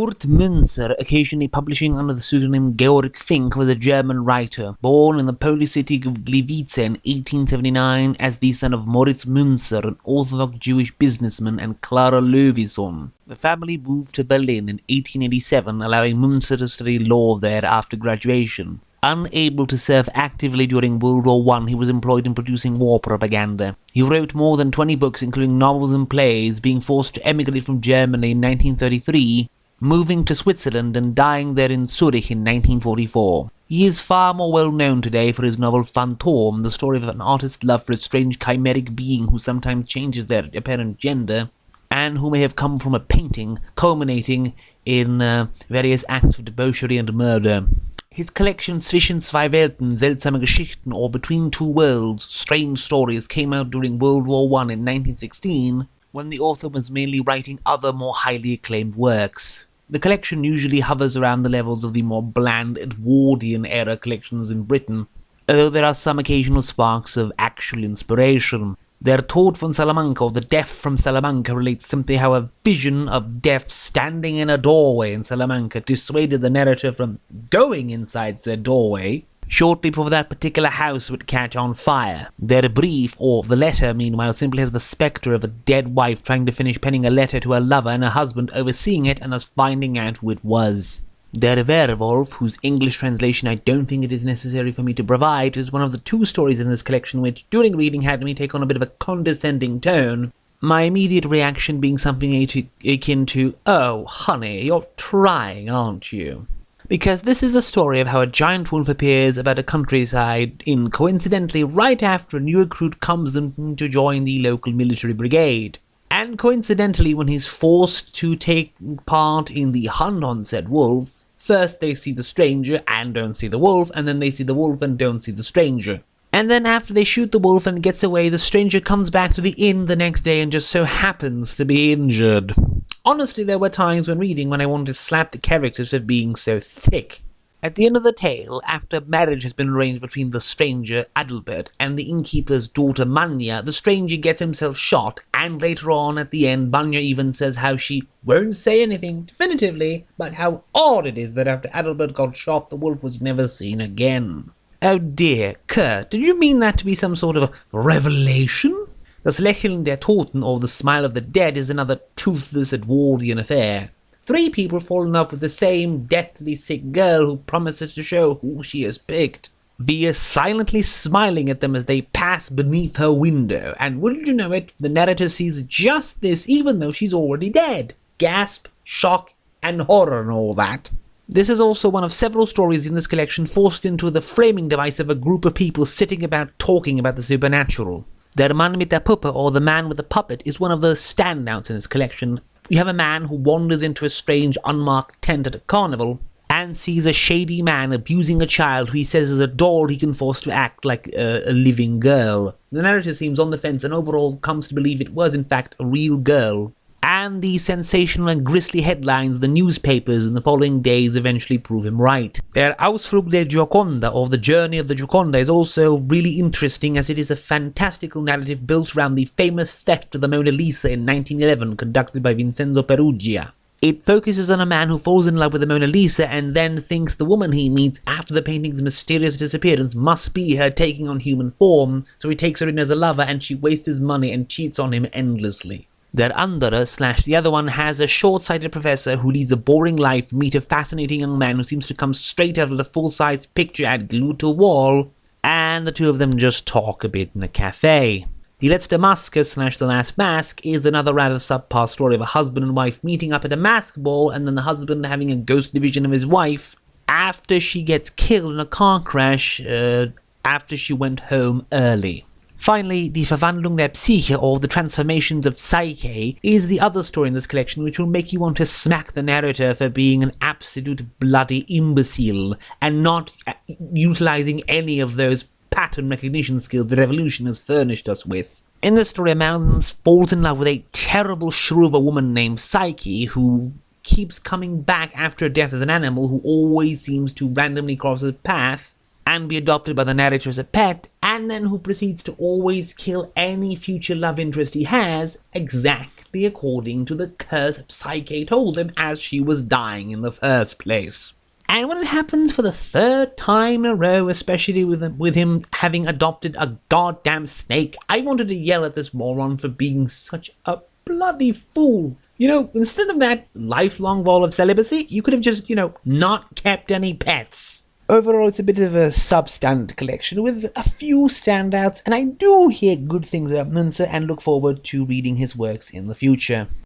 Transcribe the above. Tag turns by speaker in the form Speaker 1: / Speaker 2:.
Speaker 1: Kurt Münzer, occasionally publishing under the pseudonym Georg Fink, was a German writer, born in the Polish city of Gliwice in 1879 as the son of Moritz Münzer, an Orthodox Jewish businessman, and Clara Löwison. The family moved to Berlin in 1887, allowing Münzer to study law there after graduation. Unable to serve actively during World War I, he was employed in producing war propaganda. He wrote more than 20 books, including novels and plays, being forced to emigrate from Germany in 1933, moving to Switzerland and dying there in Zurich in 1944. He is far more well known today for his novel Phantom, the story of an artist's love for a strange chimeric being who sometimes changes their apparent gender, and who may have come from a painting, culminating in various acts of debauchery and murder. His collection Zwischen Zwei Welten, Seltsame Geschichten, or Between Two Worlds, Strange Stories, came out during World War I in 1916, when the author was mainly writing other more highly acclaimed works. The collection usually hovers around the levels of the more bland Edwardian-era collections in Britain, although there are some occasional sparks of actual inspiration. Der Tod von Salamanca, or The Deaf from Salamanca, relates simply how a vision of death standing in a doorway in Salamanca dissuaded the narrator from going inside said doorway shortly before that particular house would catch on fire. Der Brief, or The Letter, meanwhile, simply has the spectre of a dead wife trying to finish penning a letter to her lover and her husband overseeing it and thus finding out who it was. Der Werwolf, whose English translation I don't think it is necessary for me to provide, is one of the two stories in this collection which, during reading, had me take on a bit of a condescending tone, my immediate reaction being something akin to, "Oh, honey, you're trying, aren't you?" Because this is the story of how a giant wolf appears about a countryside coincidentally right after a new recruit comes in to join the local military brigade. And coincidentally, when he's forced to take part in the hunt on said wolf, first they see the stranger and don't see the wolf, and then they see the wolf and don't see the stranger. And then after they shoot the wolf and gets away, the stranger comes back to the inn the next day and just so happens to be injured. Honestly, there were times when reading when I wanted to slap the characters for being so thick. At the end of the tale, after marriage has been arranged between the stranger, Adalbert, and the innkeeper's daughter, Manya, the stranger gets himself shot, and later on at the end, Manya even says how she won't say anything definitively, but how odd it is that after Adalbert got shot, the wolf was never seen again. Oh dear, Kurt, did you mean that to be some sort of a revelation? Das Lächeln der Toten, or The Smile of the Dead, is another toothless Edwardian affair. 3 people fall in love with the same deathly sick girl who promises to show who she has picked, via silently smiling at them as they pass beneath her window, and wouldn't you know it, the narrator sees just this even though she's already dead. Gasp, shock, and horror and all that. This is also one of several stories in this collection forced into the framing device of a group of people sitting about talking about the supernatural. Der Mann mit der Puppe, or The Man with the Puppet, is one of the standouts in this collection. You have a man who wanders into a strange unmarked tent at a carnival and sees a shady man abusing a child who he says is a doll he can force to act like a living girl. The narrator seems on the fence and overall comes to believe it was in fact a real girl. And the sensational and grisly headlines the newspapers in the following days eventually prove him right. Der Ausflug der Gioconda, or The Journey of the Gioconda, is also really interesting as it is a fantastical narrative built around the famous theft of the Mona Lisa in 1911 conducted by Vincenzo Perugia. It focuses on a man who falls in love with the Mona Lisa and then thinks the woman he meets after the painting's mysterious disappearance must be her taking on human form, so he takes her in as a lover and she wastes his money and cheats on him endlessly. Der andere / the other one has a short-sighted professor who leads a boring life meet a fascinating young man who seems to come straight out of the full-size picture ad glued to a wall, and the two of them just talk a bit in a cafe. Die letzte Maske / The Last Mask is another rather subpar story of a husband and wife meeting up at a mask ball and then the husband having a ghost vision of his wife after she gets killed in a car crash after she went home early. Finally, Die Verwandlung der Psyche, or The Transformations of Psyche, is the other story in this collection which will make you want to smack the narrator for being an absolute bloody imbecile and not utilizing any of those pattern recognition skills the revolution has furnished us with. In this story, a man falls in love with a terrible shrew of a woman named Psyche who keeps coming back after her death as an animal who always seems to randomly cross his path, and be adopted by the narrator as a pet, and then who proceeds to always kill any future love interest he has, exactly according to the curse Psyche told him as she was dying in the first place. And when it happens for the third time in a row, especially with him having adopted a goddamn snake, I wanted to yell at this moron for being such a bloody fool. Instead of that lifelong vow of celibacy, you could have just, not kept any pets. Overall, it's a bit of a substandard collection with a few standouts, and I do hear good things about Münzer and look forward to reading his works in the future.